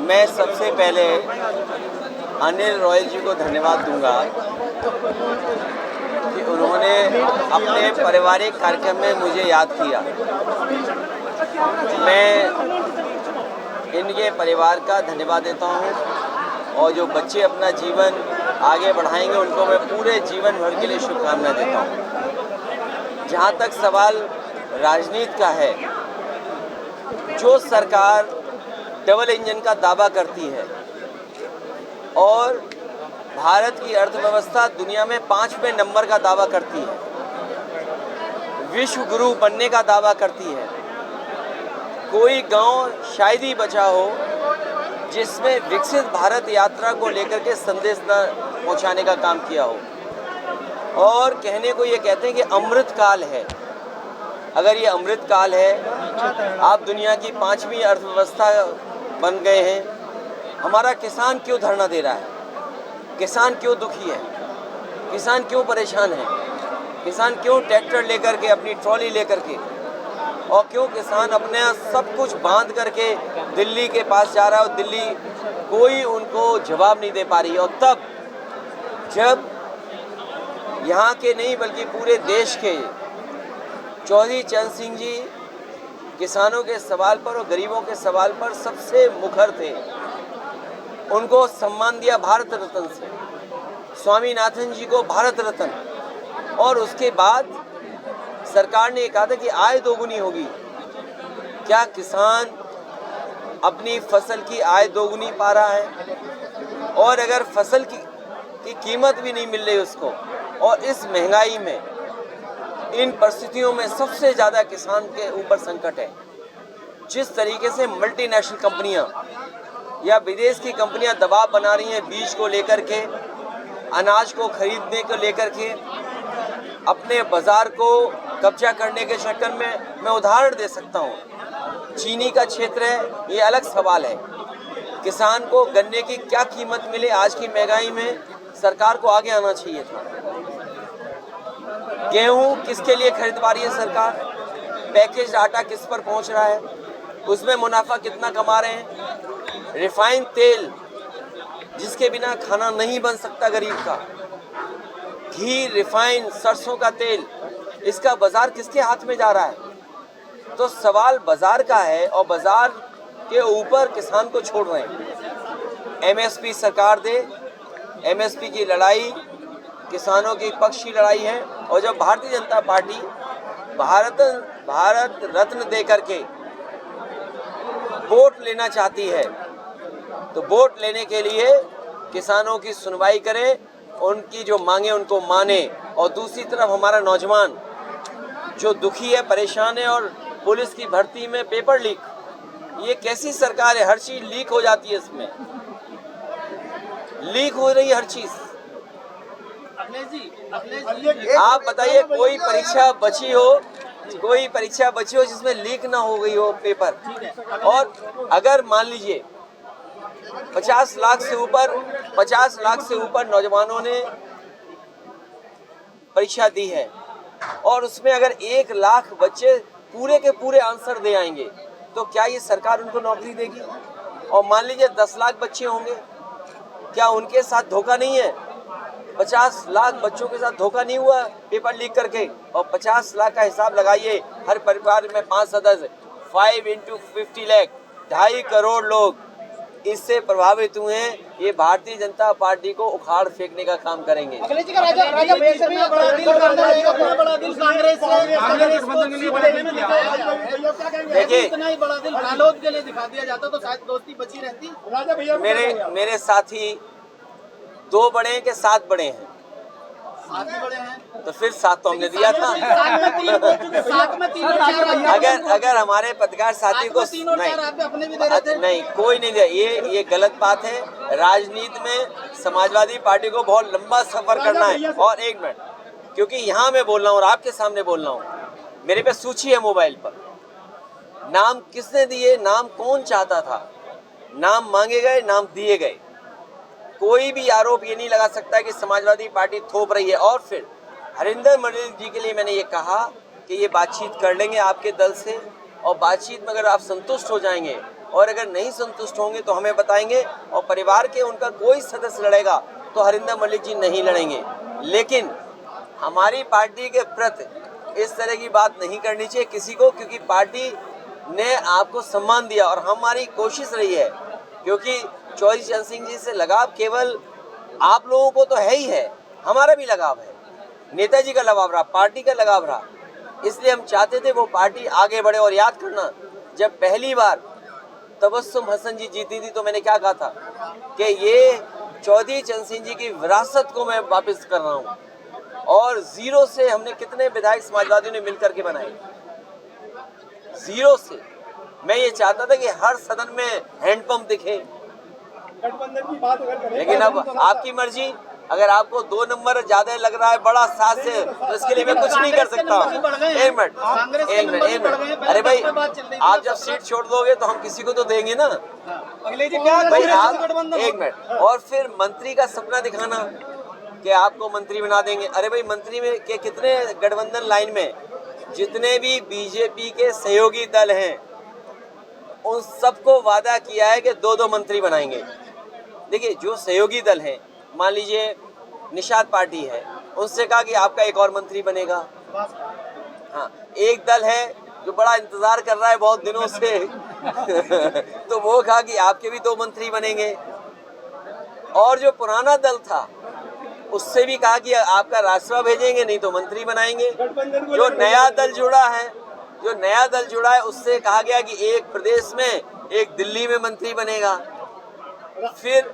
मैं सबसे पहले अनिल रॉयल जी को धन्यवाद दूंगा कि उन्होंने अपने पारिवारिक कार्यक्रम में मुझे याद किया। मैं इनके परिवार का धन्यवाद देता हूं और जो बच्चे अपना जीवन आगे बढ़ाएंगे उनको मैं पूरे जीवन भर के लिए शुभकामनाएं देता हूं। जहां तक सवाल राजनीति का है, जो सरकार डबल इंजन का दावा करती है और भारत की अर्थव्यवस्था दुनिया में 5वें नंबर का दावा करती है, विश्व गुरु बनने का दावा करती है, कोई गांव शायद ही बचा हो जिसमें विकसित भारत यात्रा को लेकर के संदेश न पहुंचाने का काम किया हो। और कहने को ये कहते हैं कि अमृत काल है। अगर ये अमृत काल है, आप दुनिया की 5वीं अर्थव्यवस्था बन गए हैं, हमारा किसान क्यों धरना दे रहा है? किसान क्यों दुखी है? किसान क्यों परेशान है? किसान क्यों ट्रैक्टर लेकर के, अपनी ट्रॉली लेकर के, और क्यों किसान अपने सब कुछ बांध करके दिल्ली के पास जा रहा है और दिल्ली कोई उनको जवाब नहीं दे पा रही है? और तब जब यहाँ के नहीं बल्कि पूरे देश के चौधरी चरण सिंह जी किसानों के सवाल पर और गरीबों के सवाल पर सबसे मुखर थे, उनको सम्मान दिया भारत रत्न से, स्वामीनाथन जी को भारत रत्न, और उसके बाद सरकार ने कहा था कि आय दोगुनी होगी। क्या किसान अपनी फसल की आय दोगुनी पा रहा है? और अगर फसल की कीमत भी नहीं मिल रही उसको, और इस महंगाई में, इन परिस्थितियों में सबसे ज़्यादा किसान के ऊपर संकट है। जिस तरीके से मल्टीनेशनल कंपनियां या विदेश की कंपनियां दबाव बना रही हैं बीज को लेकर के, अनाज को खरीदने को लेकर के, अपने बाजार को कब्जा करने के चक्कर में, मैं उदाहरण दे सकता हूं, चीनी का क्षेत्र है, ये अलग सवाल है। किसान को गन्ने की क्या कीमत मिले आज की महंगाई में, सरकार को आगे आना चाहिए था। गेहूं किसके लिए खरीदवा रही है सरकार? पैकेज आटा किस पर पहुंच रहा है? उसमें मुनाफा कितना कमा रहे हैं? रिफाइंड तेल जिसके बिना खाना नहीं बन सकता गरीब का, घी, रिफाइंड, सरसों का तेल, इसका बाजार किसके हाथ में जा रहा है? तो सवाल बाजार का है और बाजार के ऊपर किसान को छोड़ रहे हैं। एमएसपी सरकार दे, एमएसपी की लड़ाई किसानों के पक्ष की लड़ाई है। और जब भारतीय जनता पार्टी भारत रत्न दे करके वोट लेना चाहती है, तो वोट लेने के लिए किसानों की सुनवाई करे, उनकी जो मांगे उनको माने। और दूसरी तरफ हमारा नौजवान जो दुखी है, परेशान है, और पुलिस की भर्ती में पेपर लीक, ये कैसी सरकार है? हर चीज लीक हो जाती है, इसमें लीक हो रही है हर चीज। आप बताइए, कोई परीक्षा बची हो जिसमें लीक ना हो गई हो पेपर? और अगर मान लीजिए 50 लाख से ऊपर नौजवानों ने परीक्षा दी है, और उसमें अगर 1 लाख बच्चे पूरे के पूरे आंसर दे आएंगे, तो क्या ये सरकार उनको नौकरी देगी? और मान लीजिए 10 लाख बच्चे होंगे, क्या उनके साथ धोखा नहीं है? 50 लाख बच्चों के साथ धोखा नहीं हुआ पेपर लीक करके? और 50 लाख का हिसाब लगाइए, हर परिवार में 5 सदस्य, 5 into 50 लाख, 2.5 करोड़ लोग इससे प्रभावित हुए हैं। ये भारतीय जनता पार्टी को उखाड़ फेंकने का काम करेंगे। देखिए, मेरे साथी 2 बड़े हैं कि 7 बड़े हैं? तो फिर 7 तो हमने दिया था। अगर हमारे पत्रकार साथी को नहीं कोई नहीं दिया, ये गलत बात है। राजनीति में समाजवादी पार्टी को बहुत लंबा सफर करना है। और 1 मिनट, क्योंकि यहाँ मैं बोल रहा हूँ और आपके सामने बोल रहा हूँ, मेरे पे सूची है मोबाइल पर, नाम किसने दिए, नाम कौन चाहता था, नाम मांगे गए, नाम दिए गए। कोई भी आरोप ये नहीं लगा सकता कि समाजवादी पार्टी थोप रही है। और फिर हरिंदर मंडल जी के लिए मैंने ये कहा कि ये बातचीत कर लेंगे आपके दल से, और बातचीत में अगर आप संतुष्ट हो जाएंगे और अगर नहीं संतुष्ट होंगे तो हमें बताएंगे, और परिवार के उनका कोई सदस्य लड़ेगा तो हरिंदर मल्लिक जी नहीं लड़ेंगे। लेकिन हमारी पार्टी के प्रति इस तरह की बात नहीं करनी चाहिए किसी को, क्योंकि पार्टी ने आपको सम्मान दिया और हमारी कोशिश रही है, क्योंकि चौधरी चरण सिंह जी से लगाव केवल आप लोगों को तो है ही है, हमारा भी लगाव है, नेताजी का लगाव रहा, पार्टी का लगाव रहा, इसलिए हम चाहते थे वो पार्टी आगे बढ़े। और याद करना, जब पहली बार तबस्सुम हसन जी जीती थी तो मैंने क्या कहा था कि ये चौधरी चरण सिंह जी की विरासत को मैं वापस कर रहा हूँ, और जीरो से हमने कितने विधायक समाजवादियों ने मिलकर के बनाए, जीरो से। मैं ये चाहता था कि हर सदन में हैंडपंप दिखे, गठबंधन की बात अगर करें, लेकिन अब आपकी मर्जी। अगर आपको 2 नंबर ज्यादा लग रहा है बड़ा 7 से, तो इसके लिए मैं कुछ नहीं कर सकता हूँ। एक मिनट, अरे भाई आप जब सीट छोड़ दोगे तो हम किसी को तो देंगे ना भाई। आप एक मिनट, और फिर मंत्री का सपना दिखाना कि आपको मंत्री बना देंगे। अरे भाई मंत्री में के कितने गठबंधन लाइन में जितने भी बीजेपी के सहयोगी दल हैं उन सबको वादा किया है कि 2-2 मंत्री बनाएंगे। देखिए जो सहयोगी दल हैं, मान लीजिए निषाद पार्टी है, उनसे कहा कि आपका एक और मंत्री बनेगा। हाँ, एक दल है जो बड़ा इंतजार कर रहा है बहुत दिनों से तो वो कहा कि आपके भी 2 मंत्री बनेंगे। और जो पुराना दल था उससे भी कहा कि आपका राज्यसभा भेजेंगे, नहीं तो मंत्री बनाएंगे। जो नया दल जुड़ा है उससे कहा गया कि एक प्रदेश में, एक दिल्ली में मंत्री बनेगा। फिर